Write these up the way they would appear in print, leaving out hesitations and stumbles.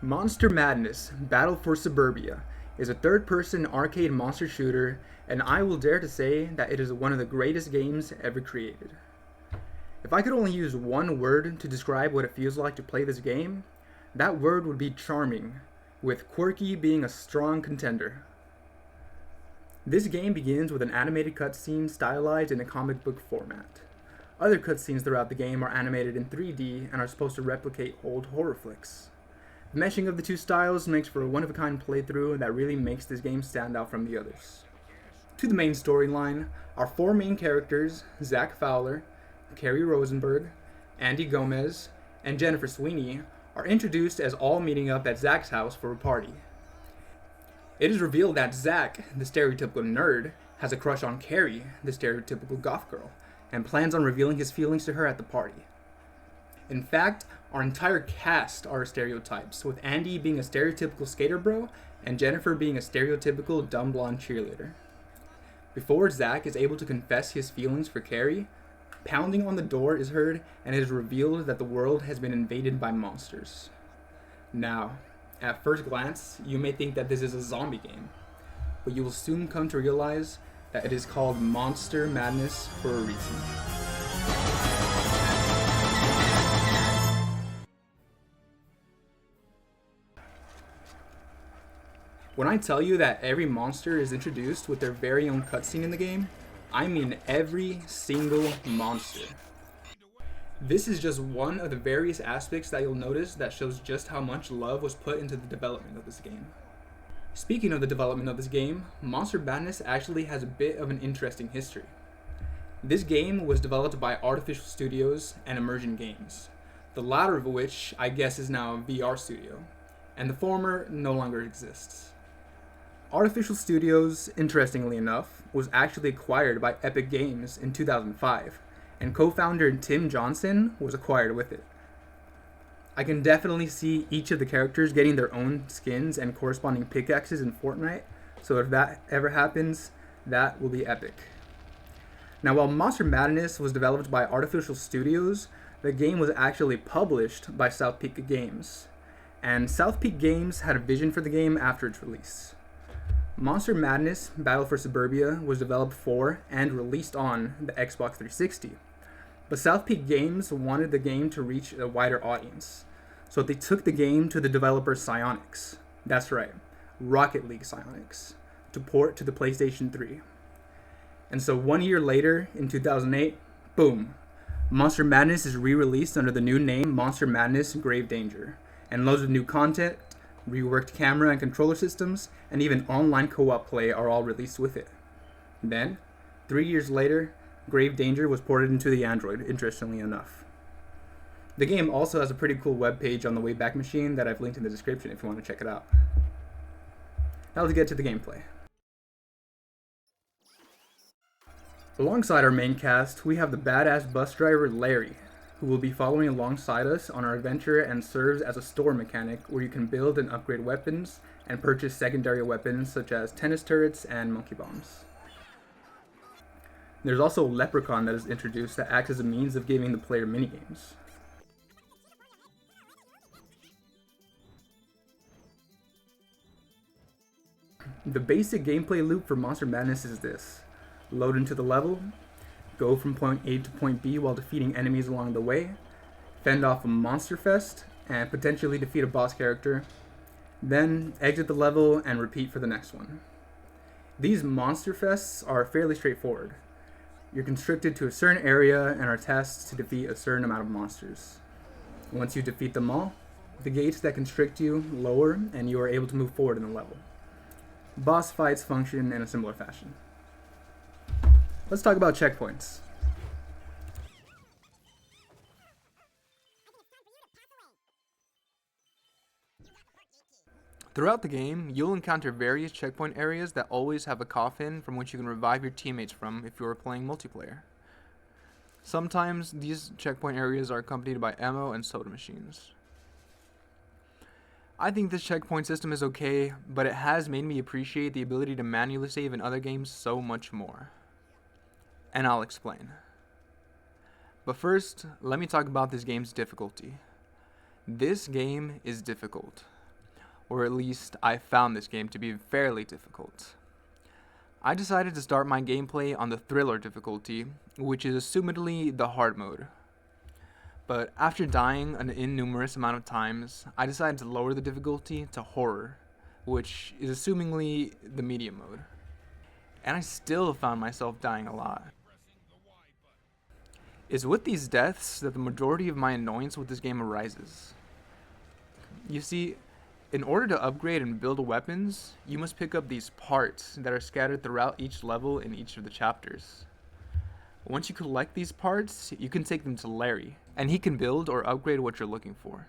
Monster Madness Battle for Suburbia is a third-person arcade monster shooter, and I will dare to say that it is one of the greatest games ever created. If I could only use one word to describe what it feels like to play this game, that word would be charming, with quirky being a strong contender. This game begins with an animated cutscene stylized in a comic book format. Other cutscenes throughout the game are animated in 3D and are supposed to replicate old horror flicks. The meshing of the two styles makes for a one-of-a-kind playthrough that really makes this game stand out from the others. To the main storyline, our four main characters, Zach Fowler, Carrie Rosenberg, Andy Gomez, and Jennifer Sweeney, are introduced as all meeting up at Zach's house for a party. It is revealed that Zach, the stereotypical nerd, has a crush on Carrie, the stereotypical goth girl, and plans on revealing his feelings to her at the party. In fact, our entire cast are stereotypes, with Andy being a stereotypical skater bro and Jennifer being a stereotypical dumb blonde cheerleader. Before Zach is able to confess his feelings for Carrie, pounding on the door is heard and it is revealed that the world has been invaded by monsters. Now, at first glance, you may think that this is a zombie game, but you will soon come to realize that it is called Monster Madness for a reason. When I tell you that every monster is introduced with their very own cutscene in the game, I mean every single monster. This is just one of the various aspects that you'll notice that shows just how much love was put into the development of this game. Speaking of the development of this game, Monster Madness actually has a bit of an interesting history. This game was developed by Artificial Studios and Immersion Games, the latter of which I guess is now VR Studio, and the former no longer exists. Artificial Studios, interestingly enough, was actually acquired by Epic Games in 2005, and co-founder Tim Johnson was acquired with it. I can definitely see each of the characters getting their own skins and corresponding pickaxes in Fortnite, so if that ever happens, that will be epic. Now, while Monster Madness was developed by Artificial Studios, the game was actually published by South Peak Games, and South Peak Games had a vision for the game after its release. Monster Madness Battle for Suburbia was developed for and released on the Xbox 360, but South Peak Games wanted the game to reach a wider audience, so they took the game to the developer Psyonix, that's right, Rocket League Psyonix, to port to the PlayStation 3. And so 1 year later, in 2008, boom, Monster Madness is re-released under the new name Monster Madness Grave Danger, and loads of new content, reworked camera and controller systems, and even online co-op play are all released with it. Then, 3 years later, Grave Danger was ported into the Android, interestingly enough. The game also has a pretty cool webpage on the Wayback Machine that I've linked in the description if you want to check it out. Now let's get to the gameplay. Alongside our main cast, we have the badass bus driver Larry, who will be following alongside us on our adventure and serves as a store mechanic where you can build and upgrade weapons and purchase secondary weapons such as tennis turrets and monkey bombs. There's also a leprechaun that is introduced that acts as a means of giving the player minigames. The basic gameplay loop for Monster Madness is this: load into the level, go from point A to point B while defeating enemies along the way, fend off a monster fest, and potentially defeat a boss character, then exit the level and repeat for the next one. These monster fests are fairly straightforward. You're constricted to a certain area and are tasked to defeat a certain amount of monsters. Once you defeat them all, the gates that constrict you lower and you are able to move forward in the level. Boss fights function in a similar fashion. Let's talk about checkpoints. Throughout the game, you'll encounter various checkpoint areas that always have a coffin from which you can revive your teammates from if you are playing multiplayer. Sometimes these checkpoint areas are accompanied by ammo and soda machines. I think this checkpoint system is okay, but it has made me appreciate the ability to manually save in other games so much more. And I'll explain. But first, let me talk about this game's difficulty. This game is difficult. or at least I found this game to be fairly difficult. I decided to start my gameplay on the thriller difficulty, which is assumedly the hard mode. But after dying an innumerous amount of times, I decided to lower the difficulty to horror, which is assumingly the medium mode. And I still found myself dying a lot. It's with these deaths that the majority of my annoyance with this game arises. You see, in order to upgrade and build weapons, you must pick up these parts that are scattered throughout each level in each of the chapters. Once you collect these parts, you can take them to Larry, and he can build or upgrade what you're looking for.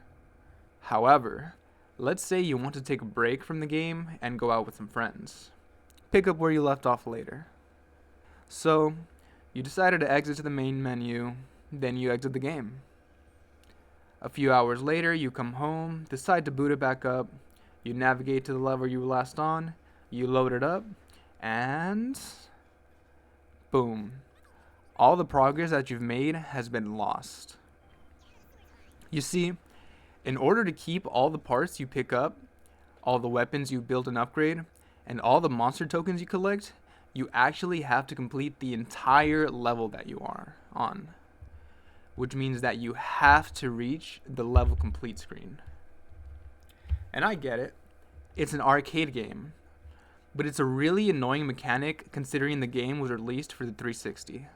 However, let's say you want to take a break from the game and go out with some friends. Pick up where you left off later. So, you decided to exit to the main menu, then you exit the game. A few hours later, you come home, decide to boot it back up, you navigate to the level you were last on, you load it up, and boom. All the progress that you've made has been lost. You see, in order to keep all the parts you pick up, all the weapons you build and upgrade, and all the monster tokens you collect, you actually have to complete the entire level that you are on, which means that you have to reach the level complete screen. And I get it, it's an arcade game, but it's a really annoying mechanic considering the game was released for the 360.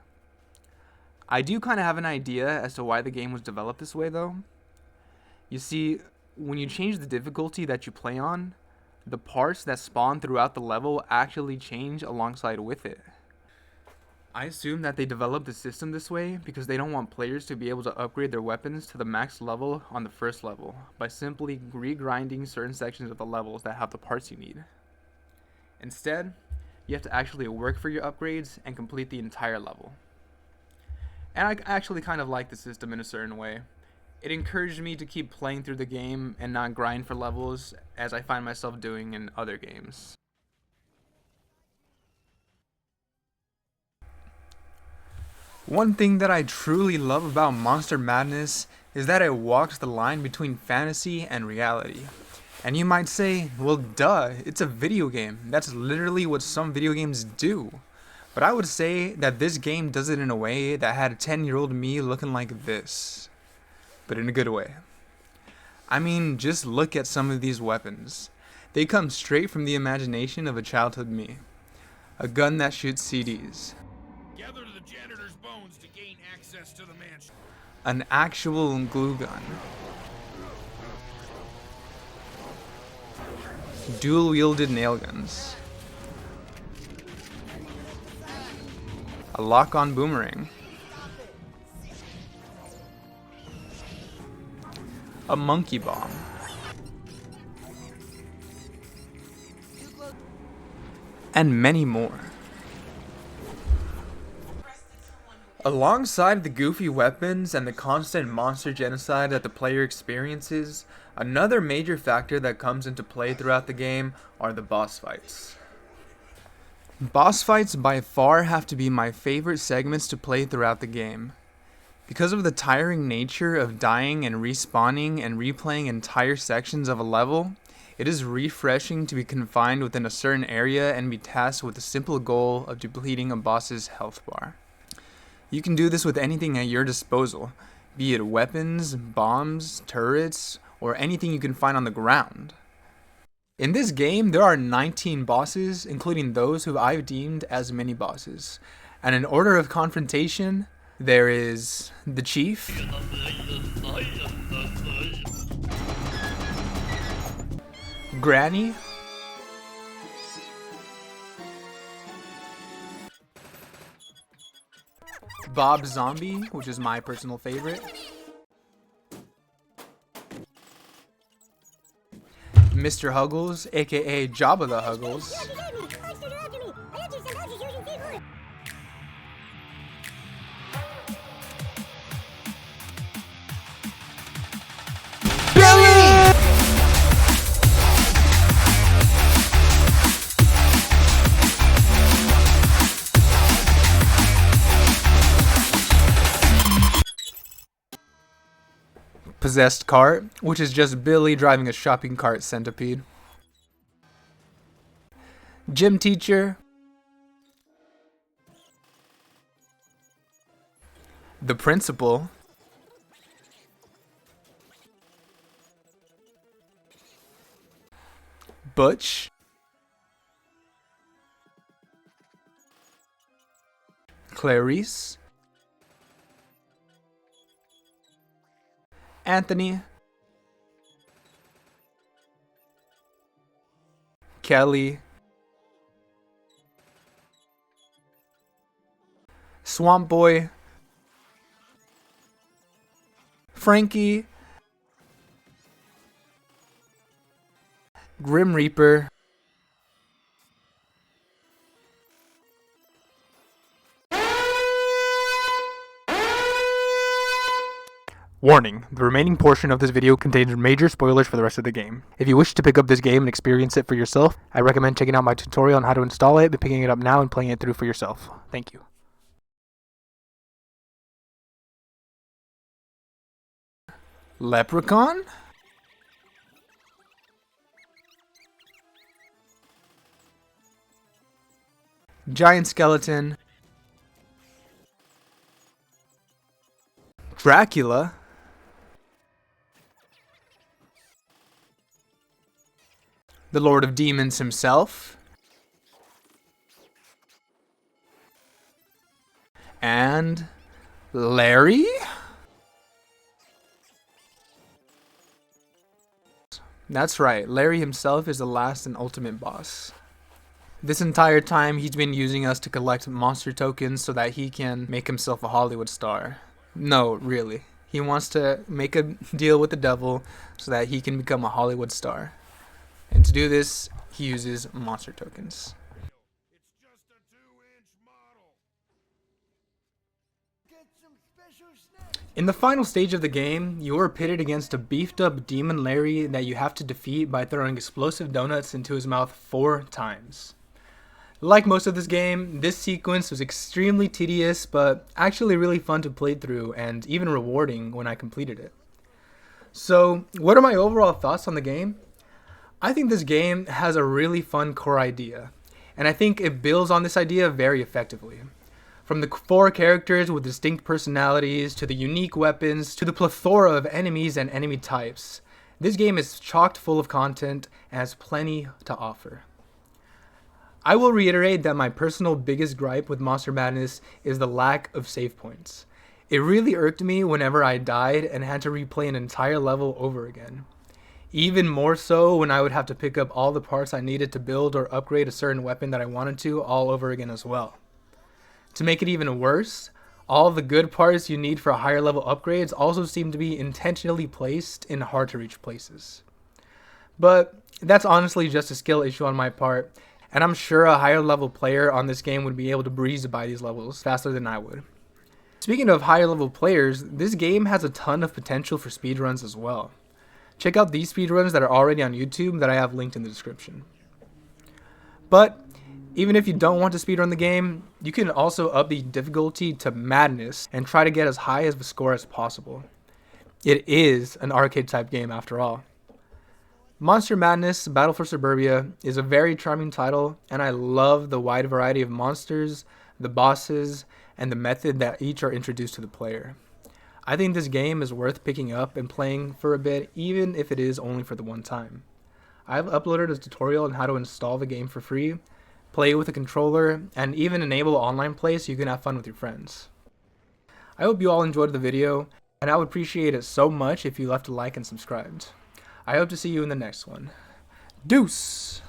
I do kind of have an idea as to why the game was developed this way though. You see, when you change the difficulty that you play on, the parts that spawn throughout the level actually change alongside with it. I assume that they developed the system this way because they don't want players to be able to upgrade their weapons to the max level on the first level by simply regrinding certain sections of the levels that have the parts you need. Instead, you have to actually work for your upgrades and complete the entire level. And I actually kind of like the system in a certain way. It encouraged me to keep playing through the game and not grind for levels as I find myself doing in other games. One thing that I truly love about Monster Madness is that it walks the line between fantasy and reality. And you might say, well duh, it's a video game. That's literally what some video games do. But I would say that this game does it in a way that had a 10-year-old me looking like this. But in a good way. I mean, just look at some of these weapons. They come straight from the imagination of a childhood me. A gun that shoots CDs. Gather to the janitor's bones to gain access to the mansion. An actual glue gun. Dual-wielded nail guns. A lock-on boomerang. A monkey bomb. And many more. Alongside the goofy weapons and the constant monster genocide that the player experiences, another major factor that comes into play throughout the game are the boss fights. Boss fights by far have to be my favorite segments to play throughout the game. Because of the tiring nature of dying and respawning and replaying entire sections of a level, it is refreshing to be confined within a certain area and be tasked with the simple goal of depleting a boss's health bar. You can do this with anything at your disposal, be it weapons, bombs, turrets, or anything you can find on the ground. In this game, there are 19 bosses, including those who I've deemed as mini-bosses. And in order of confrontation, there is the Chief, Granny, Bob Zombie, which is my personal favorite, Mr. Huggles, aka Jabba the Huggles, Possessed Cart, which is just Billy driving a shopping cart centipede. gym teacher, the principal, Butch, Clarice, Anthony, Kelly, Swamp Boy, Frankie, Grim Reaper, warning, the remaining portion of this video contains major spoilers for the rest of the game. If you wish to pick up this game and experience it for yourself, I recommend checking out my tutorial on how to install it, picking it up now and playing it through for yourself. Thank you. Leprechaun? Giant skeleton. Dracula. The Lord of Demons himself. And Larry? That's right, Larry himself is the last and ultimate boss. This entire time he's been using us to collect monster tokens so that he can make himself a Hollywood star. No, really. He wants to make a deal with the devil so that he can become a Hollywood star. And to do this, he uses monster tokens. It's just a 2-inch model. Get some special snacks. In the final stage of the game, you are pitted against a beefed up demon Larry that you have to defeat by throwing explosive donuts into his mouth 4 times. Like most of this game, this sequence was extremely tedious, but actually really fun to play through and even rewarding when I completed it. So, what are my overall thoughts on the game? I think this game has a really fun core idea, and I think it builds on this idea very effectively. From the 4 characters with distinct personalities, to the unique weapons, to the plethora of enemies and enemy types, this game is chock full of content and has plenty to offer. I will reiterate that my personal biggest gripe with Monster Madness is the lack of save points. It really irked me whenever I died and had to replay an entire level over again. Even more so when I would have to pick up all the parts I needed to build or upgrade a certain weapon that I wanted to all over again as well. To make it even worse, all the good parts you need for higher level upgrades also seem to be intentionally placed in hard to reach places. But that's honestly just a skill issue on my part, and I'm sure a higher level player on this game would be able to breeze by these levels faster than I would. Speaking of higher level players, this game has a ton of potential for speedruns as well. Check out these speedruns that are already on YouTube that I have linked in the description. But even if you don't want to speedrun the game, you can also up the difficulty to madness and try to get as high of a score as possible. It is an arcade type game after all. Monster Madness Battle for Suburbia is a very charming title, and I love the wide variety of monsters, the bosses, and the method that each are introduced to the player. I think this game is worth picking up and playing for a bit, even if it is only for the one time. I've uploaded a tutorial on how to install the game for free, play with a controller, and even enable online play so you can have fun with your friends. I hope you all enjoyed the video, and I would appreciate it so much if you left a like and subscribed. I hope to see you in the next one. Deuce!